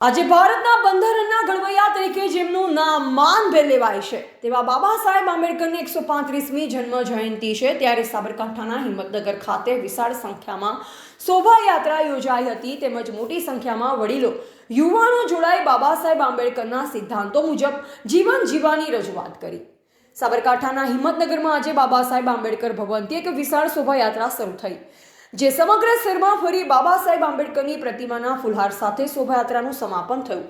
આજે ભારતના બંધારણના ઘડવૈયા તરીકે જેમનું નામ માનભેર લેવાય છે તેવા બાબા સાહેબ આંબેડકરની 135મી જન્મ જયંતિ છે, ત્યારે સાબરકાંઠાના હિંમતનગર ખાતે વિશાળ સંખ્યામાં શોભાયાત્રા યોજાઈ હતી, તેમજ મોટી સંખ્યામાં વડીલો યુવાનો જોડાઈ બાબા સાહેબ આંબેડકરના સિદ્ધાંતો મુજબ જીવન જીવવાની રજૂઆત કરી। સાબરકાંઠાના હિંમતનગરમાં આજે બાબા સાહેબ આંબેડકર ભવનથી એક વિશાળ શોભાયાત્રા શરૂ થઈ, જે સમગ્ર શહેરમાં ફરી બાબા સાહેબ આંબેડકરની પ્રતિમાના ફુલહાર સાથે શોભાયાત્રાનું સમાપન થયું।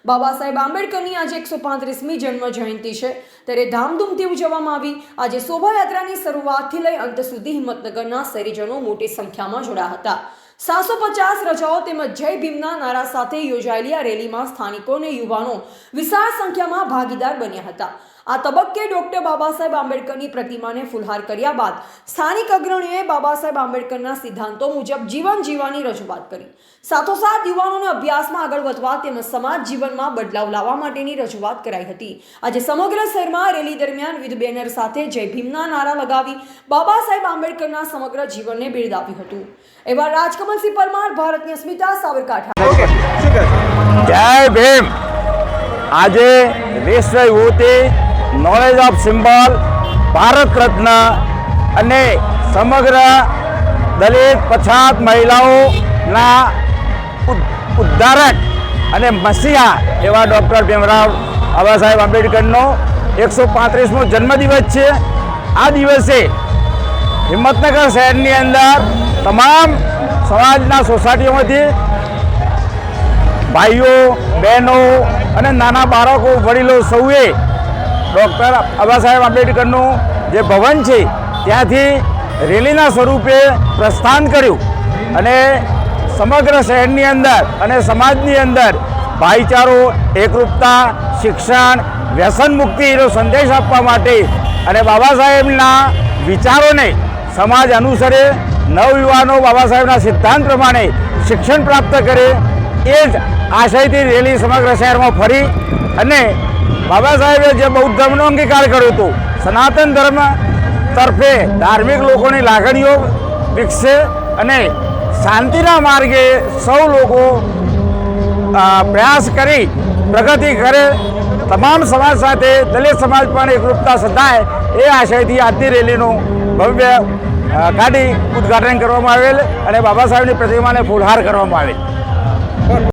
બાબા સાહેબ આંબેડકરની આજે 135મી જન્મ જયંતિ છે, ત્યારે ધામધૂમથી ઉજવવામાં આવી। આજે શોભાયાત્રાની શરૂઆતથી લઈ અંત સુધી હિંમતનગરના શહેરીજનો મોટી સંખ્યામાં જોડાયા હતા। 750 રજાઓ તેમજ જય ભીમના નારા સાથે યોજાયેલી આ રેલીમાં સ્થાનિકો અને યુવાનો વિશાળ સંખ્યામાં ભાગીદાર બન્યા હતા। આ તબક્કે ડોક્ટર બાબા સાહેબ આંબેડકરની પ્રતિમાને ફુલહાર કર્યા બાદ સ્થાનિક અગ્રણીઓએ બાબા સાહેબ આંબેડકરના સિદ્ધાંતો મુજબ જીવન જીવવાની રજૂઆત કરી। સાથોસાથ યુવાનોને અભ્યાસમાં આગળ વધવા તેમજ સમાજ જીવનમાં બદલાવ લાવવા માટેની રજૂઆત કરાઈ હતી। આજે સમગ્ર શહેરમાં રેલી દરમિયાન વિવિધ બેનર સાથે જય ભીમના નારા લગાવી બાબા સાહેબ આંબેડકરના સમગ્ર જીવનને બિરદાવ્યું હતું। એવા રાજકમલસિંહ પરમાર, ભારતની અસ્મિતા, સાબરકાંઠા। જય ભીમ। આજે વિશ્વ યુવતી knowledge of symbol, Bharat Ratna અને સમગ્ર દલિત પછાત મહિલાઓના ઉદ્ધારક અને મસીહા એવા ડૉક્ટર ભીમરાવ બાબા સાહેબ આંબેડકરનો 135મો જન્મદિવસ છે। આ દિવસે હિંમતનગર શહેરની અંદર તમામ સમાજના સોસાયટીઓમાંથી ભાઈઓ, બહેનો અને નાના બાળકો, વડીલો સૌએ ડૉક્ટર બાબા સાહેબ આંબેડકરનું જે ભવન છે ત્યાંથી રેલીના સ્વરૂપે પ્રસ્થાન કર્યું અને સમગ્ર શહેરની અંદર અને સમાજની અંદર ભાઈચારો, એકરૂપતા, શિક્ષણ, વ્યસન મુક્તિનો સંદેશ આપવા માટે અને બાબા સાહેબના વિચારોને સમાજ અનુસરે, નવયુવાનો બાબા સાહેબના સિદ્ધાંત પ્રમાણે શિક્ષણ પ્રાપ્ત કરે, એ જ આશયથી રેલી સમગ્ર શહેરમાં ફરી અને બાબા સાહેબે જે બૌદ્ધ ધર્મનો અંગીકાર કર્યો હતો, સનાતન ધર્મ તરફે ધાર્મિક લોકોની લાગણીઓ વિકસે અને શાંતિના માર્ગે સૌ લોકો પ્રયાસ કરી પ્રગતિ કરે, તમામ સમાજ સાથે દલિત સમાજ પણ એકરૂપતા સધાય, એ આશયથી આજની રેલીનું ભવ્ય ગાડી ઉદ્ઘાટન કરવામાં આવેલ અને બાબા સાહેબની પ્રતિમાને ફૂલહાર કરવામાં આવેલ।